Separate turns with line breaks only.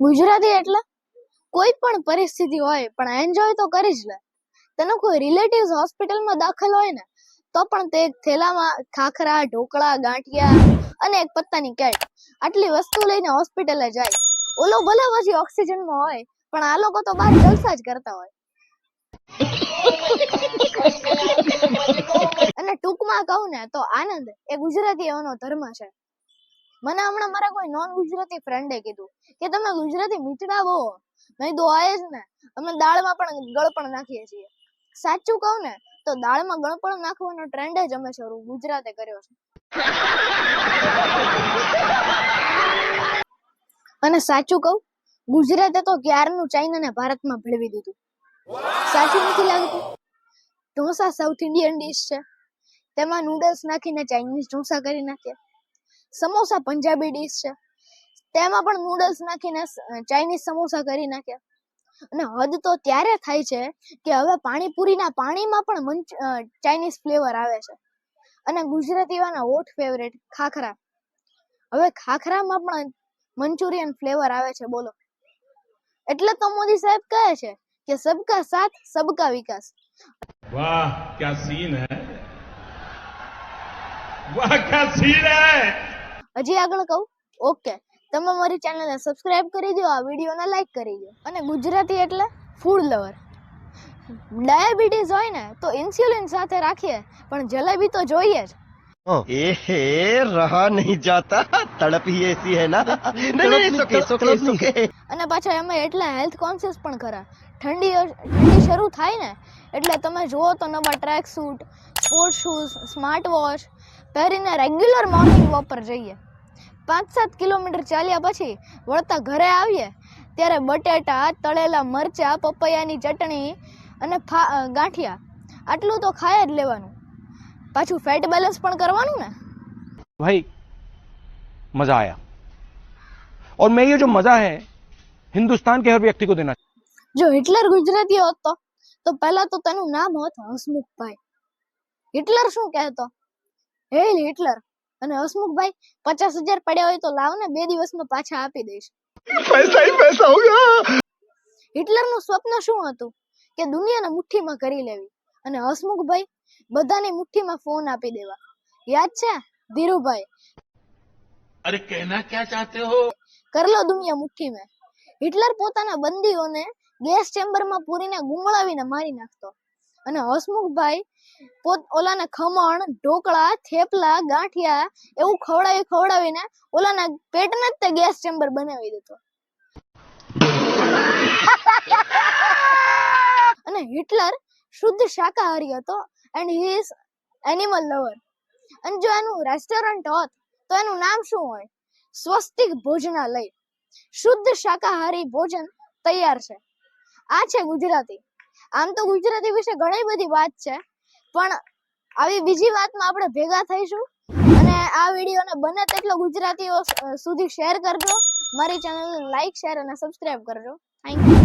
ગુજરાતી એટલે કોઈ પણ પરિસ્થિતિ હોય પણ એન્જોય તો કરી જ લે. તેનો કોઈ રિલેટિવ્સ હોસ્પિટલમાં દાખલ હોય ને તો પણ તે એક થેલામાં ખાખરા, ઢોકળા, ગાંઠિયા અને એક પત્તાની કેટ આટલી વસ્તુ લઈને હોસ્પિટલે જાય. ઓલો ભલે પછી ઓક્સિજનમાં હોય પણ આ લોકો તો બહાર જલસા જ કરતા હોય. અને ટૂંકમાં કહું ને તો આનંદ એ ગુજરાતીઓનો ધર્મ છે. મને હમણાં મારા કોઈ નોન ગુજરાતી ફ્રેન્ડે કીધું કે તમે ગુજરાતી મીઠડા બહુ. મેં તો આયે જ ને, અમે દાળમાં પણ ગળપણ નાખીએ છીએ. સાચું કહું ને તો દાળમાં ગળપણ નાખવાનો ટ્રેન્ડ જ અમે શરૂ ગુજરાતે કર્યો છે. અને સાચું કહું, ગુજરાતે તો ક્યારનું ચાઇનાને ભારતમાં ભેળવી દીધું. સાચું નથી લાગતું? ઢોસા સાઉથ ઇન્ડિયન ડીશ છે, તેમાં નૂડલ્સ નાખીને ચાઇનીઝ ઢોસા કરી નાખ્યા. સમોસા પંજાબી ડીશ છે, તેમાં પણ નૂડલ્સ નાખીને ચાઇનીઝ સમોસા કરી નાખ્યા. અને હદ તો ત્યારે થાય છે કે હવે પાણીપુરીના પાણીમાં પણ ચાઇનીઝ ફ્લેવર આવે છે. અને ગુજરાતીઓના હોટ ફેવરેટ ખાખરા, હવે ખાખરામાં પણ મંચુરિયન ફ્લેવર આવે છે. બોલો, એટલે તો મોદી સાહેબ કહે છે કે સબકા સાથ સબકા વિકાસ.
વાહ ક્યા સીન હે, વાહ ક્યા સીન હે.
હજી આગળ કહું? ઓકે, તમે મારી ચેનલને સબસ્ક્રાઇબ કરી દો, આ વિડીયોને લાઈક કરી દો. અને ગુજરાતી એટલે ફૂડ લવર. ડાયાબિટીસ હોય ને તો ઇન્સ્યુલિન સાથે રાખીએ પણ જલેબી તો જોઈએ જ.
एहे रहा नहीं जाता, तड़प ही ऐसी है ना. नहीं.
અને પાછા એમાં એટલા હેલ્થ કોન્શિયસ પણ ખરા. ઠંડી શરૂ થાય ને એટલે તમે જુઓ તો નવા track suit, sport shoes, smart watch પહેરીને રેગ્યુલર મોર્નિંગ વોક પર જઈએ. 5-7 કિલોમીટર ચાલ્યા પછી વળતા ઘરે આવીએ ત્યારે બટેટા, તળેલા મરચા, પપૈયાની ચટણી અને ગાંઠિયા આટલું તો ખાય જ લેવાનું. પાછું ફેટ બેલેન્સ પણ કરવાનું ને.
भाई मजा आया और मैं ये जो मजा है हिंदुस्तान के हर व्यक्ति को देना.
જો હિટલર ગુજરાતી હોત તો પહેલા તો તેનું નામ હોત હસમુખભાઈ. હિટલર શું કહેતો? હેલ હિટલર. અને હસમુખભાઈ 50,000 પડ્યા હોય તો લાવ ને, 2 દિવસમાં પાછા આપી દઈશ.
पैसा ही पैसा होगा.
હિટલરનું સ્વપ્ન શું હતું? કે દુનિયાને મુઠ્ઠીમાં કરી લેવી. અને હસમુખભાઈ બધાની મુઠ્ઠીમાં ફોન આપી દેવા. યાદ છે ધીરુભાઈ?
અરે કહેના ક્યા ચાહતે હો?
કર લો દુનિયા મુઠ્ઠી મેં. હિટલર પોતાના બંદીઓને ગેસ ચેમ્બરમાં પૂરીને ગુંગળાવીને મારી નાખતો. અને હસમુખભાઈ ઓલાને ખમણ, ઢોકળા, થેપલા, ગાંઠિયા એવું ખવડાવીને ઓલાના પેટને જ તે ગેસ ચેમ્બર બનાવી દેતો. અને હિટલર શુદ્ધ શાકાહારી હતો and he is animal lover. અને જો એનું રેસ્ટોરન્ટ હોત તો એનું નામ શું હોય? સ્વસ્તિક ભોજનાલય. શુદ્ધ શાકાહારી ભોજન તૈયાર છે. આ છે ગુજરાતી. આમ તો ગુજરાતી વિશે ઘણી બધી વાત છે પણ આવી બીજી વાતમાં આપણે ભેગા થઈશું. અને આ વિડીયોને બને તેટલો ગુજરાતીઓ સુધી શેર કરજો. મારી ચેનલને લાઈક, શેર અને સબસ્ક્રાઇબ કરજો. Thank you.